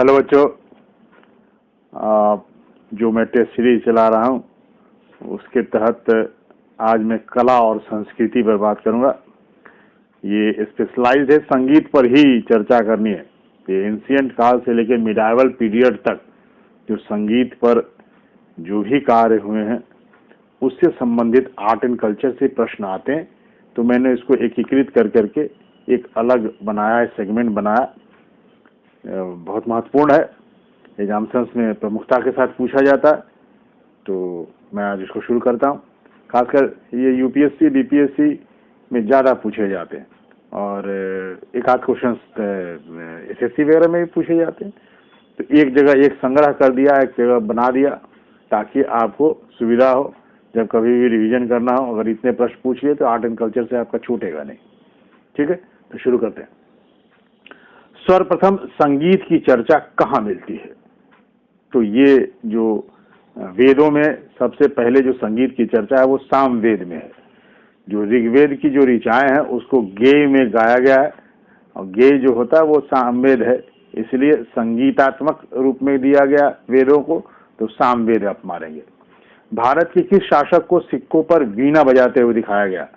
Hello बच्चों, जो मैं टेस्ट सीरीज चला रहा हूँ उसके तहत आज मैं कला और संस्कृति पर बात करूँगा। ये स्पेशलाइज है, संगीत पर ही चर्चा करनी है। ये एंशिएंट काल से लेकर मिडाइवल पीरियड तक जो संगीत पर जो भी कार्य हुए हैं उससे संबंधित आर्ट एंड कल्चर से प्रश्न आते हैं, तो मैंने इसको एकीकृत कर करके एक अलग बनाया, सेगमेंट बनाया। बहुत महत्वपूर्ण है, एग्जाम्स में प्रमुखता के साथ पूछा जाता है, तो मैं आज इसको शुरू करता हूँ। खासकर ये यूपीएससी बीपीएससी में ज़्यादा पूछे जाते हैं और एक आध क्वेश्चन एसएससी वगैरह में भी पूछे जाते हैं। तो एक जगह एक संग्रह कर दिया, एक जगह बना दिया ताकि आपको सुविधा हो जब कभी भी रिवीजन करना हो। अगर इतने प्रश्न पूछ लिए तो आर्ट एंड कल्चर से आपका छूटेगा नहीं। ठीक है, तो शुरू करते हैं। सर्वप्रथम संगीत की चर्चा कहाँ मिलती है? तो ये जो वेदों में सबसे पहले जो संगीत की चर्चा है वो सामवेद में है। जो ऋग्वेद की जो ऋचाएं हैं उसको गेय में गाया गया है और गेय जो होता है वो सामवेद है, इसलिए संगीतात्मक रूप में दिया गया वेदों को, तो सामवेद आप मारेंगे। भारत के किस शासक को सिक्कों पर वीणा बजाते हुए दिखाया गया?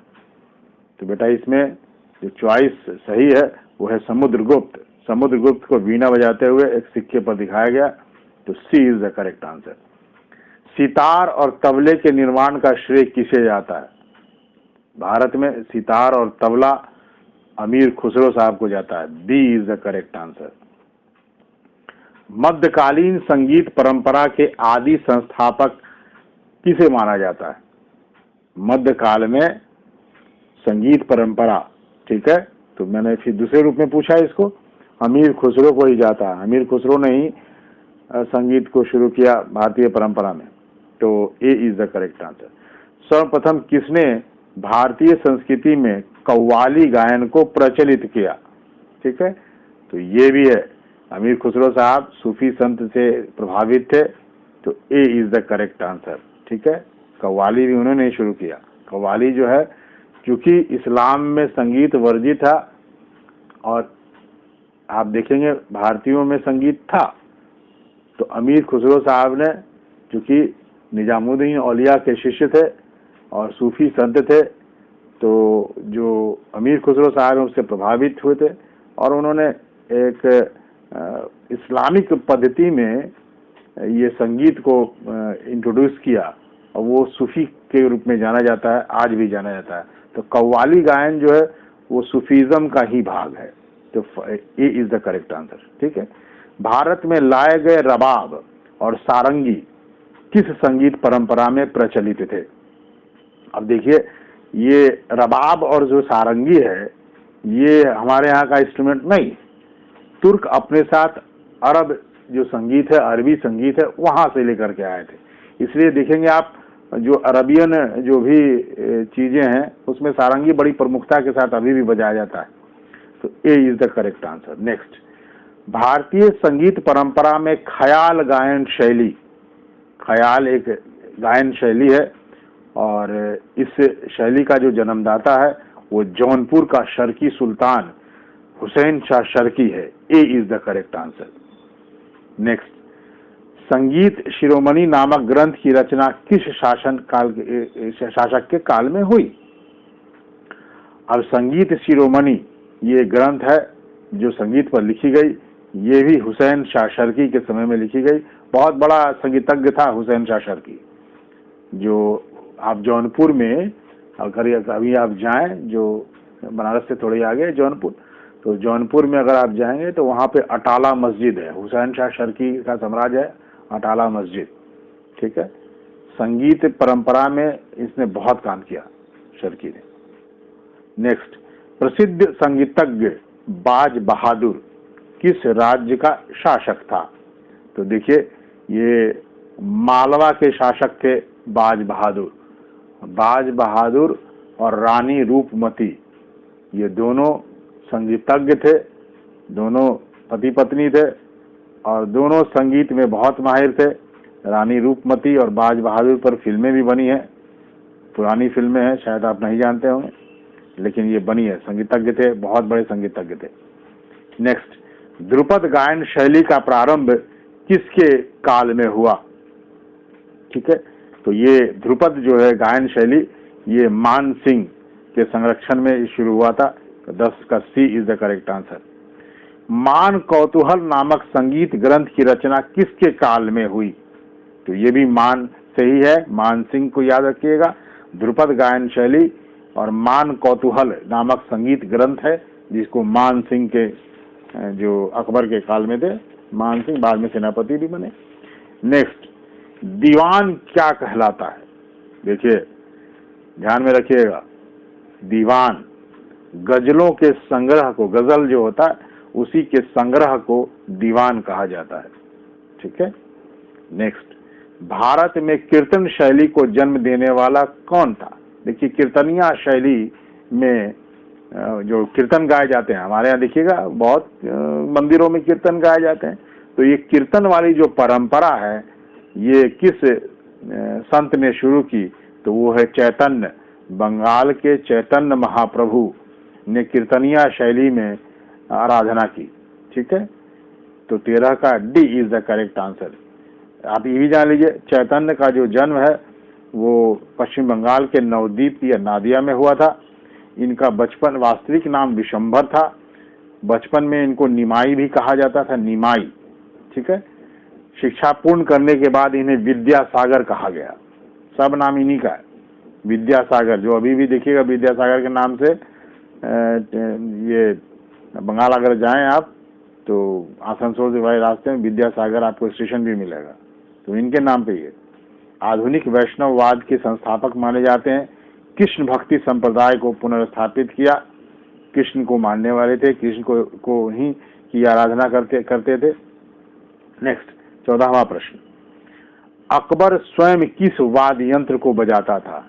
तो बेटा इसमें जो चॉइस सही है वो है समुद्रगुप्त। समुद्रगुप्त को वीणा बजाते हुए एक सिक्के पर दिखाया गया, तो C is the correct answer. Sitar और तबले के निर्माण का श्रेय किसे जाता है? भारत में सितार और तबला अमीर खुसरो साहब को जाता है, B is the correct answer. मध्यकालीन संगीत परंपरा के आदि संस्थापक किसे माना जाता है? मध्यकाल में संगीत परंपरा, ठीक है, तो मैंने फिर दूसरे रूप में पूछा इसको, अमीर खुसरो को ही जाता है। अमीर खुसरो ने ही संगीत को शुरू किया भारतीय परंपरा में, तो A is the correct answer. सर्वप्रथम किसने भारतीय संस्कृति में कव्वाली गायन को प्रचलित किया? ठीक है, तो ये भी है, अमीर खुसरो साहब सूफी संत से प्रभावित थे, तो A is the correct answer. ठीक है, कव्वाली भी उन्होंने शुरू किया। कव्वाली जो है, क्योंकि इस्लाम में संगीत वर्जित था और आप देखेंगे भारतीयों में संगीत था, तो अमीर खुसरो साहब ने, चूंकि निजामुद्दीन औलिया के शिष्य थे और सूफी संत थे, तो जो अमीर खुसरो साहब हैं उससे प्रभावित हुए थे और उन्होंने एक इस्लामिक पद्धति में ये संगीत को इंट्रोड्यूस किया और वो सूफी के रूप में जाना जाता है, आज भी जाना जाता है। तो कव्वाली गायन जो है वो सूफीज़म का ही भाग है, तो A is the correct answer. ठीक है, भारत में लाए गए रबाब और सारंगी किस संगीत परंपरा में प्रचलित थे? अब देखिए, ये रबाब और जो सारंगी है ये हमारे यहाँ का इंस्ट्रूमेंट नहीं, तुर्क अपने साथ अरब जो संगीत है, अरबी संगीत है, वहाँ से लेकर के आए थे। इसलिए देखेंगे आप जो अरबियन जो भी चीज़ें हैं उसमें सारंगी बड़ी प्रमुखता के साथ अभी भी बजाया जाता है, तो A is the correct answer. Next, भारतीय संगीत परंपरा में ख्याल गायन शैली, ख्याल एक गायन शैली है और इस शैली का जो जन्मदाता है वो जौनपुर का शर्की सुल्तान हुसैन शाह शर्की है, A is the correct answer. Next, संगीत शिरोमणि नामक ग्रंथ की रचना किस शासक के काल में हुई? अब संगीत शिरोमणि ये ग्रंथ है जो संगीत पर लिखी गई, ये भी हुसैन शाह शर्की के समय में लिखी गई। बहुत बड़ा संगीतज्ञ था हुसैन शाह शर्की। जो आप जौनपुर में अगर अभी आप जाएं, जो बनारस से थोड़ी आगे जौनपुर, तो जौनपुर में अगर आप जाएंगे तो वहाँ पे अटाला मस्जिद है, हुसैन शाह शर्की का साम्राज्य है अटाला मस्जिद। ठीक है, संगीत परंपरा में इसने बहुत काम किया शर्की ने। नेक्स्ट, प्रसिद्ध संगीतज्ञ बाज बहादुर किस राज्य का शासक था? तो देखिए, ये मालवा के शासक थे बाज बहादुर। बाज बहादुर और रानी रूपमती ये दोनों संगीतज्ञ थे, दोनों पति पत्नी थे और दोनों संगीत में बहुत माहिर थे। रानी रूपमती और बाज बहादुर पर फिल्में भी बनी हैं, पुरानी फिल्में हैं, शायद आप नहीं जानते होंगे, लेकिन ये बनी है। संगीतज्ञ थे, बहुत बड़े संगीतज्ञ थे। नेक्स्ट, ध्रुपद गायन शैली का प्रारंभ किसके काल में हुआ? ठीक है, तो ये ध्रुपद जो है गायन शैली, ये मान सिंह के संरक्षण में शुरू हुआ था। तो 10 का सी इज द करेक्ट आंसर। मान कौतूहल नामक संगीत ग्रंथ की रचना किसके काल में हुई? तो ये भी मान से ही है, मान सिंह को याद रखिएगा। ध्रुपद गायन शैली और मान कौतूहल नामक संगीत ग्रंथ है, जिसको मान सिंह के जो अकबर के काल में थे, मान सिंह बाद में सेनापति भी बने। नेक्स्ट, दीवान क्या कहलाता है? देखिए ध्यान में रखिएगा, दीवान गजलों के संग्रह को, गजल जो होता है उसी के संग्रह को दीवान कहा जाता है। ठीक है। नेक्स्ट, भारत में कीर्तन शैली को जन्म देने वाला कौन था? देखिए कीर्तनिया शैली में जो कीर्तन गाए जाते हैं, हमारे यहाँ देखिएगा बहुत मंदिरों में कीर्तन गाए जाते हैं। तो ये कीर्तन वाली जो परंपरा है, ये किस संत ने शुरू की? तो वो है चैतन्य। बंगाल के चैतन्य महाप्रभु ने कीर्तनिया शैली में आराधना की। ठीक है, तो 13 का D is the correct answer. आप ये भी जान लीजिए, चैतन्य का जो जन्म है वो पश्चिम बंगाल के नवद्वीप या नादिया में हुआ था। इनका बचपन, वास्तविक नाम विशंभर था। बचपन में इनको निमाई भी कहा जाता था, निमाई। ठीक है, शिक्षा पूर्ण करने के बाद इन्हें विद्यासागर कहा गया। सब नाम इन्हीं का है, विद्यासागर। जो अभी भी देखिएगा विद्यासागर के नाम से ये बंगाल अगर जाएं आप, तो आसनसोल से वाले रास्ते में विद्यासागर आपको स्टेशन भी मिलेगा, तो इनके नाम पे ये। आधुनिक वैष्णववाद के संस्थापक माने जाते हैं। कृष्ण भक्ति संप्रदाय को पुनर्स्थापित किया। कृष्ण को मानने वाले थे, कृष्ण को ही की आराधना करते थे। नेक्स्ट, 14वां प्रश्न, अकबर स्वयं किस वाद्य यंत्र को बजाता था?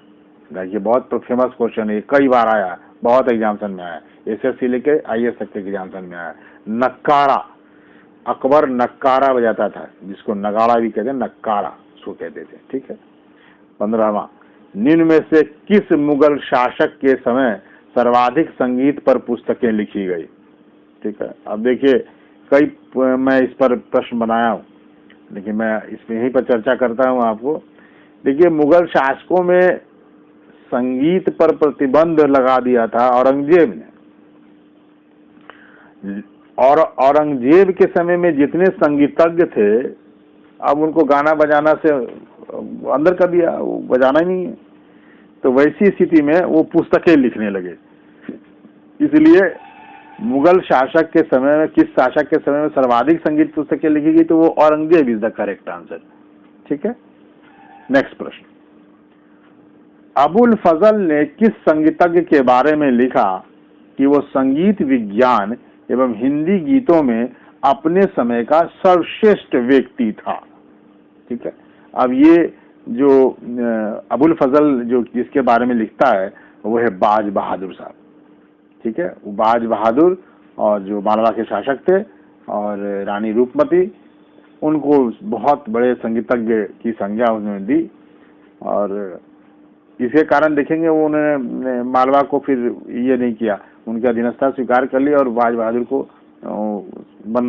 देखिए बहुत फेमस क्वेश्चन है, कई बार आया, बहुत एग्जाम्सन में आया, एसएससी लेके आईएएस तक के एग्जाम्सन में आया। नक्कारा, अकबर नक्कारा बजाता था, जिसको नगाड़ा भी कहते हैं, नक्कारा उसको कहते थे। ठीक है। 15वां, निम्न में से किस मुगल शासक के समय सर्वाधिक संगीत पर पुस्तकें लिखी गई? ठीक है, अब देखिए कई मैं इस पर प्रश्न बनाया हूँ, लेकिन मैं इसमें यहीं पर चर्चा करता हूँ आपको। देखिए मुगल शासकों में संगीत पर प्रतिबंध लगा दिया था औरंगजेब ने, और औरंगजेब के समय में जितने संगीतज्ञ थे, अब उनको गाना बजाना से अंदर कर दिया, वो बजाना ही नहीं है। तो वैसी स्थिति में वो पुस्तकें लिखने लगे। इसलिए मुगल शासक के समय में, किस शासक के समय में सर्वाधिक संगीत पुस्तकें लिखी गई? तो वो Aurangzeb is the correct answer. ठीक है। नेक्स्ट प्रश्न, अबुल फजल ने किस संगीतज्ञ के बारे में लिखा कि वो संगीत विज्ञान एवं हिंदी गीतों में अपने समय का सर्वश्रेष्ठ व्यक्ति था? ठीक है, अब ये जो अबुल फजल जो जिसके बारे में लिखता है वो है बाज बहादुर साहब। ठीक है, वो बाज बहादुर और जो मालवा के शासक थे और रानी रूपमती, उनको बहुत बड़े संगीतज्ञ की संज्ञा उन्होंने दी, और इसके कारण देखेंगे वो उन्होंने मालवा को फिर ये नहीं किया, उनकी अधीनस्था स्वीकार कर लिया और बाज बहादुर को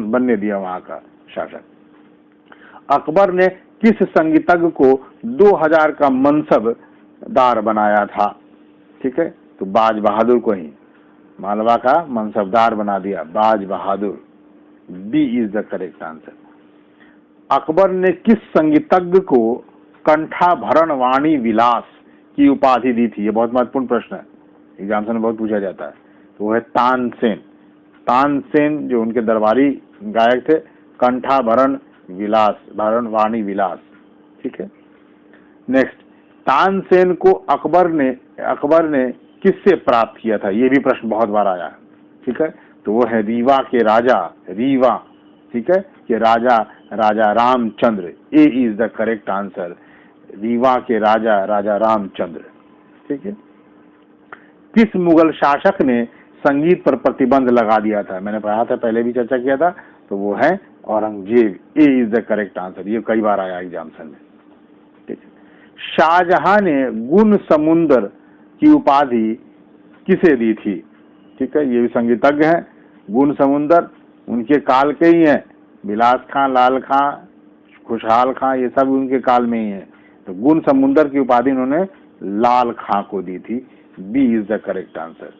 बनने दिया वहां का शासक। अकबर ने किस संगीतज्ञ को 2000 का मनसबदार बनाया था? ठीक है, तो बाज बहादुर को ही मालवा का मनसबदार बना दिया, Baz Bahadur. B is the correct answer. Akbar ने किस संगीतज्ञ को कंठाभरण वाणी विलास की उपाधि दी थी? ये बहुत महत्वपूर्ण प्रश्न है, एग्जाम में बहुत पूछा जाता है। तो वो है तानसेन। तानसेन जो उनके दरबारी गायक थे, कंठाभरण विलास, भरण वाणी विलास। ठीक है। नेक्स्ट, तानसेन को अकबर ने किससे प्राप्त किया था? ये भी प्रश्न बहुत बार आया है। ठीक है, तो वो है रीवा के राजा, रीवा, ठीक है, कि Raja Ramchandra. A is the correct answer, Rewa के राजा रामचंद्र। ठीक है। किस मुगल शासक ने संगीत पर प्रतिबंध लगा दिया था? मैंने पढ़ा था, पहले भी चर्चा किया था, तो वो है औरंगजेब। ए इज द करेक्ट आंसर, ये कई बार आया एग्जाम्सन में। ठीक है। शाहजहां ने गुण समुंदर की उपाधि किसे दी थी? ठीक है, ये भी संगीतज्ञ हैं, गुण समुंदर। उनके काल के ही हैं। बिलास खां, लाल खां, खुशहाल खां, ये सब उनके काल में ही है। तो गुण समुंदर की उपाधि उन्होंने लाल खां को दी थी। B is the correct answer.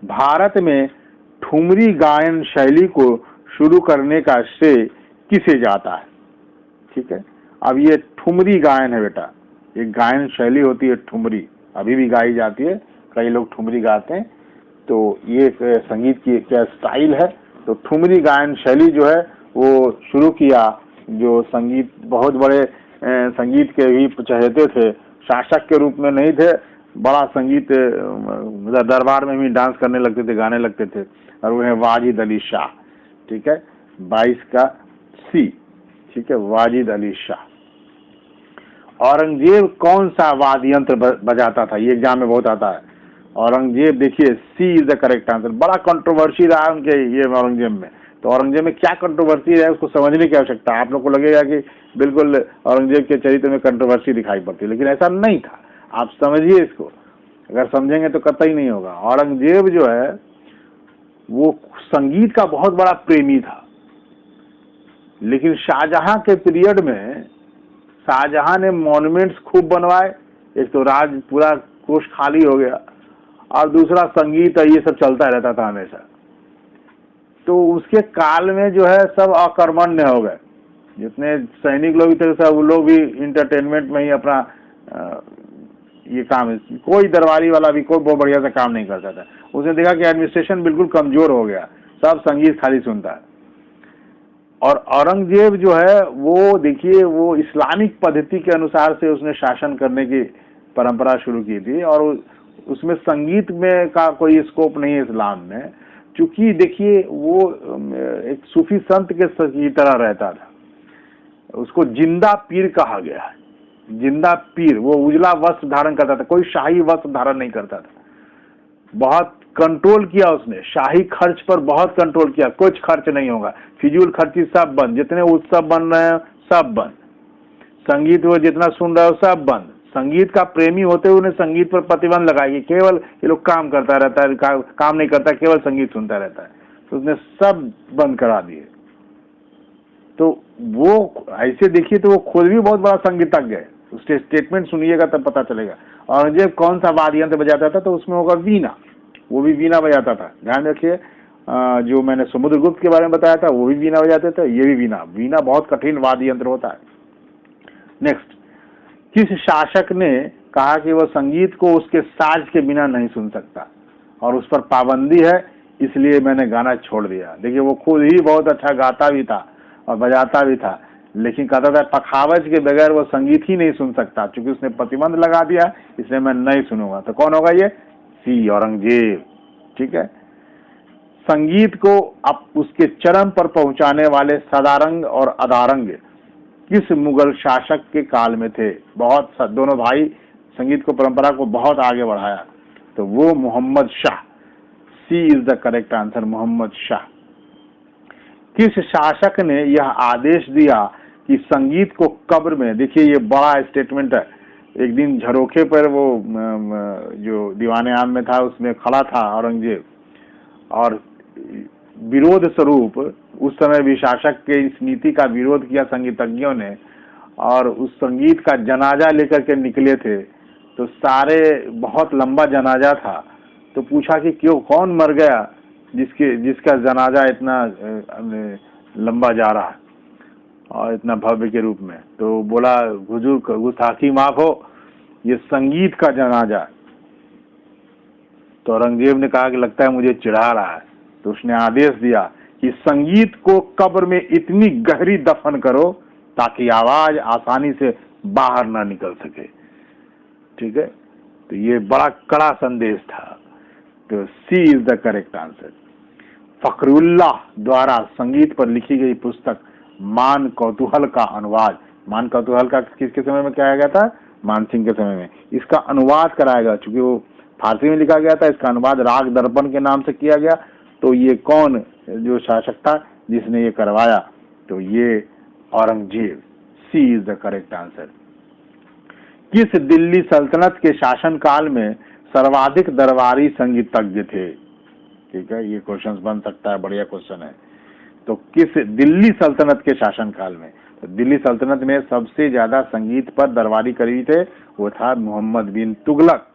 Bharat में ठुमरी गायन शैली को शुरू करने का श्रेय किसे जाता है? ठीक है, अब ये ठुमरी गायन है बेटा, एक गायन शैली होती है ठुमरी, अभी भी गाई जाती है, कई लोग ठुमरी गाते हैं। तो ये एक संगीत की क्या स्टाइल है। तो ठुमरी गायन शैली जो है वो शुरू किया जो संगीत, बहुत बड़े संगीत के भी चहेते थे, शासक के रूप में नहीं थे, बड़ा संगीत दरबार में भी डांस करने लगते थे, गाने लगते थे, और वो है वाजिद अली शाह। ठीक है, 22 का सी। ठीक है, वाजिद अली शाह। औरंगजेब कौन सा वाद्य यंत्र बजाता था? ये एग्जाम में बहुत आता है। औरंगजेब, देखिए सी इज द करेक्ट आंसर। बड़ा कंट्रोवर्सी रहा उनके ये औरंगजेब में। तो औरंगजेब में क्या कंट्रोवर्सी है उसको समझने की आवश्यकता है। आप लोग को लगेगा कि बिल्कुल औरंगजेब के चरित्र में कंट्रोवर्सी दिखाई पड़ती है, लेकिन ऐसा नहीं था। आप समझिए इसको, अगर समझेंगे तो कतई नहीं होगा। औरंगजेब जो है वो संगीत का बहुत बड़ा प्रेमी था, लेकिन शाहजहां के पीरियड में शाहजहां ने मॉन्यूमेंट्स खूब बनवाए। एक तो राज पूरा कोष खाली हो गया, और दूसरा संगीत ये सब चलता रहता था हमेशा। तो उसके काल में जो है सब अकर्मण्य हो गए। जितने सैनिक लोग थे सब वो लोग भी इंटरटेनमेंट में ही अपना ये काम, कोई दरबारी वाला भी कोई बहुत बढ़िया सा काम नहीं करता था। उसने देखा कि एडमिनिस्ट्रेशन बिल्कुल कमजोर हो गया, सब संगीत खाली सुनता है। और औरंगजेब जो है वो देखिए वो इस्लामिक पद्धति के अनुसार से उसने शासन करने की परंपरा शुरू की थी, और उसमें संगीत में का कोई स्कोप नहीं है इस्लाम में। चूंकि देखिए वो एक सूफी संत के तरह रहता था, उसको जिंदा पीर कहा गया है। जिंदा पीर, वो उजला वस्त्र धारण करता था, कोई शाही वस्त्र धारण नहीं करता था। बहुत कंट्रोल किया उसने, शाही खर्च पर बहुत कंट्रोल किया, कुछ खर्च नहीं होगा, फिजूल खर्ची सब बंद, जितने उत्सव बन रहे हैं सब बंद, संगीत वो जितना सुन रहे हो सब बंद। संगीत का प्रेमी होते हुए उन्हें संगीत पर प्रतिबंध लगाई, केवल ये लोग काम करता रहता है, काम नहीं करता, केवल संगीत सुनता रहता है। तो उसने सब बंद करा दिए। तो वो ऐसे देखिए तो वो खुद भी बहुत बड़ा संगीतज्ञ है। उसके स्टेटमेंट सुनिएगा तब पता चलेगा। औरंगजेब कौन सा वाद्य यंत्र बजाता था? तो उसमें होगा वीणा, वो भी वीणा बजाता था। ध्यान रखिए, जो मैंने समुद्रगुप्त के बारे में बताया था वो भी वीणा बजाते थे, ये भी वीणा। वीणा बहुत कठिन वाद्य यंत्र होता है। नेक्स्ट, किस शासक ने कहा कि वह संगीत को उसके साज के बिना नहीं सुन सकता और उस पर पाबंदी है, इसलिए मैंने गाना छोड़ दिया? देखिए वो खुद ही बहुत अच्छा गाता भी था और बजाता भी था, लेकिन कहता था पखावज के बगैर वो संगीत ही नहीं सुन सकता। चूंकि उसने प्रतिबंध लगा दिया इसलिए मैं नहीं सुनूंगा। तो कौन होगा ये? सी, औरंगजेब। ठीक है, संगीत को अब उसके चरम पर पहुंचाने वाले सदारंग और अदारंग किस मुगल शासक के काल में थे? बहुत दोनों भाई संगीत को परंपरा को बहुत आगे बढ़ाया। तो वो Mohammad Shah. C is the correct answer, Mohammad Shah. किस शासक ने यह आदेश दिया कि संगीत को कब्र में, देखिए ये बड़ा स्टेटमेंट है। एक दिन झरोखे पर वो जो दीवाने आम में था उसमें खड़ा था औरंगजेब, और विरोध स्वरूप उस समय भी शासक के इस नीति का विरोध किया संगीतज्ञों ने, और उस संगीत का जनाजा लेकर के निकले थे। तो सारे, बहुत लंबा जनाजा था, तो पूछा कि क्यों, कौन मर गया जिसका जनाजा इतना लंबा जा रहा है और इतना भव्य के रूप में? तो बोला हुजूर गुस्ताखी माफ हो, ये संगीत का जनाजा। तो औरंगजेब ने कहा कि लगता है मुझे चिढ़ा रहा है। तो उसने आदेश दिया कि संगीत को कब्र में इतनी गहरी दफन करो ताकि आवाज आसानी से बाहर ना निकल सके। ठीक है, तो ये बड़ा कड़ा संदेश था। तो C is the correct answer. फखरुल्लाह द्वारा संगीत पर लिखी गई पुस्तक मान कौतूहल का अनुवाद, मान कौतूहल का किसके समय में किया गया था? मान सिंह के समय में। इसका अनुवाद कराया गया, चूंकि वो फारसी में लिखा गया था, इसका अनुवाद राग दर्पण के नाम से किया गया। तो ये कौन जो शासक था जिसने ये करवाया? तो ये औरंगजेब। सी इज द करेक्ट आंसर। किस दिल्ली सल्तनत के शासन काल में सर्वाधिक दरबारी संगीतज्ञ थे? ठीक है, ये क्वेश्चन बन सकता है, बढ़िया क्वेश्चन है। तो किस दिल्ली सल्तनत के शासनकाल में, तो दिल्ली सल्तनत में सबसे ज्यादा संगीत पर दरबारी कवि थे, वो था मोहम्मद बिन तुगलक।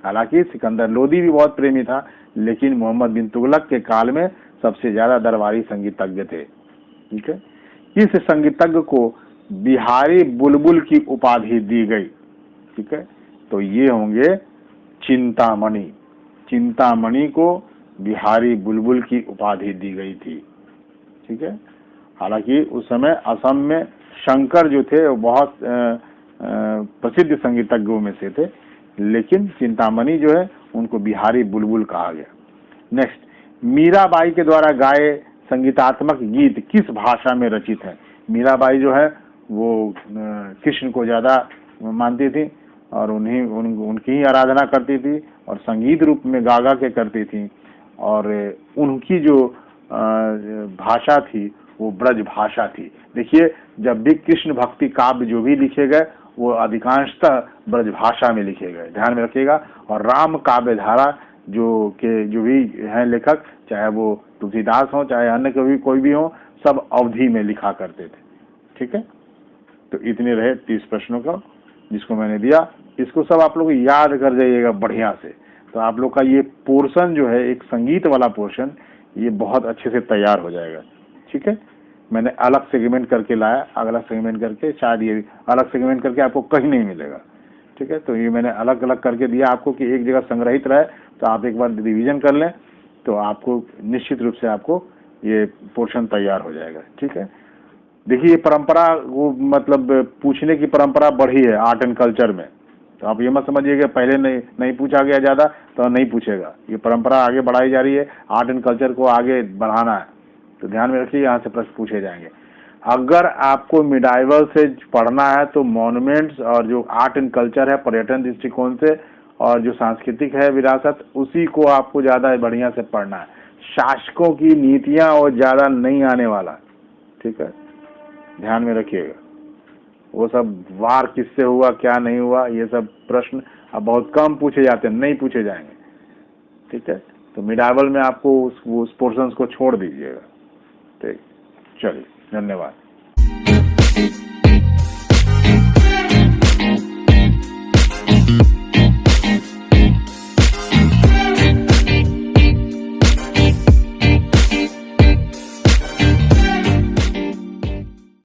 हालांकि सिकंदर लोदी भी बहुत प्रेमी था, लेकिन मोहम्मद बिन तुगलक के काल में सबसे ज्यादा दरबारी संगीतज्ञ थे। ठीक है, इस संगीतज्ञ को बिहारी बुलबुल की उपाधि दी गई। ठीक है, तो ये होंगे चिंतामणि। चिंतामणि को बिहारी बुलबुल की उपाधि दी गई थी। ठीक है, हालांकि उस समय असम में शंकर जो थे वो बहुत प्रसिद्ध संगीतज्ञों में से थे, लेकिन चिंतामणि जो है उनको बिहारी बुलबुल कहा गया। नेक्स्ट, मीराबाई के द्वारा गाए संगीतात्मक गीत किस भाषा में रचित है? मीराबाई जो है वो कृष्ण को ज्यादा मानती थी और उनकी ही आराधना करती थी और संगीत रूप में गा गा के करती थी, और उनकी जो भाषा थी वो ब्रज भाषा थी। देखिए, जब भी कृष्ण भक्ति काव्य जो भी लिखे गए वो अधिकांशतः ब्रज भाषा में लिखे गए, ध्यान में रखिएगा। और राम काव्य धारा जो भी हैं लेखक, चाहे वो तुलसीदास हो चाहे अन्य कोई भी हो, सब अवधि में लिखा करते थे। ठीक है, तो इतने रहे 30 प्रश्नों का जिसको मैंने दिया। इसको सब आप लोग याद कर जाइएगा बढ़िया से, तो आप लोग का ये पोर्शन जो है, एक संगीत वाला पोर्शन, ये बहुत अच्छे से तैयार हो जाएगा। ठीक है, मैंने अलग सेगमेंट करके लाया, अगला सेगमेंट करके, शायद ये अलग सेगमेंट करके आपको कहीं नहीं मिलेगा। ठीक है, तो ये मैंने अलग अलग करके दिया आपको कि एक जगह संग्रहित रहे, तो आप एक बार रिवीजन कर लें तो आपको निश्चित रूप से आपको ये पोर्शन तैयार हो जाएगा। ठीक है, देखिए ये परंपरा वो मतलब पूछने की परंपरा बढ़ी है आर्ट एंड कल्चर में, तो आप ये मत समझिएगा पहले नहीं पूछा गया ज्यादा तो नहीं पूछेगा। ये परंपरा आगे बढ़ाई जा रही है, आर्ट एंड कल्चर को आगे बढ़ाना है, तो ध्यान में रखिए, यहाँ से प्रश्न पूछे जाएंगे। अगर आपको मिडाइवल से पढ़ना है तो मॉन्यूमेंट्स और जो आर्ट एंड कल्चर है पर्यटन दृष्टिकोण से, और जो सांस्कृतिक है विरासत, उसी को आपको ज्यादा बढ़िया से पढ़ना है। शासकों की नीतियां और ज्यादा नहीं आने वाला। ठीक है, ध्यान में रखिएगा। वो सब वार किससे हुआ क्या नहीं हुआ, ये सब प्रश्न अब बहुत कम पूछे जाते हैं, नहीं पूछे जाएंगे। ठीक है, तो मिडाइवल में आपको उस पोर्शंस को छोड़ दीजिएगा। ठीक, चलिए, धन्यवाद।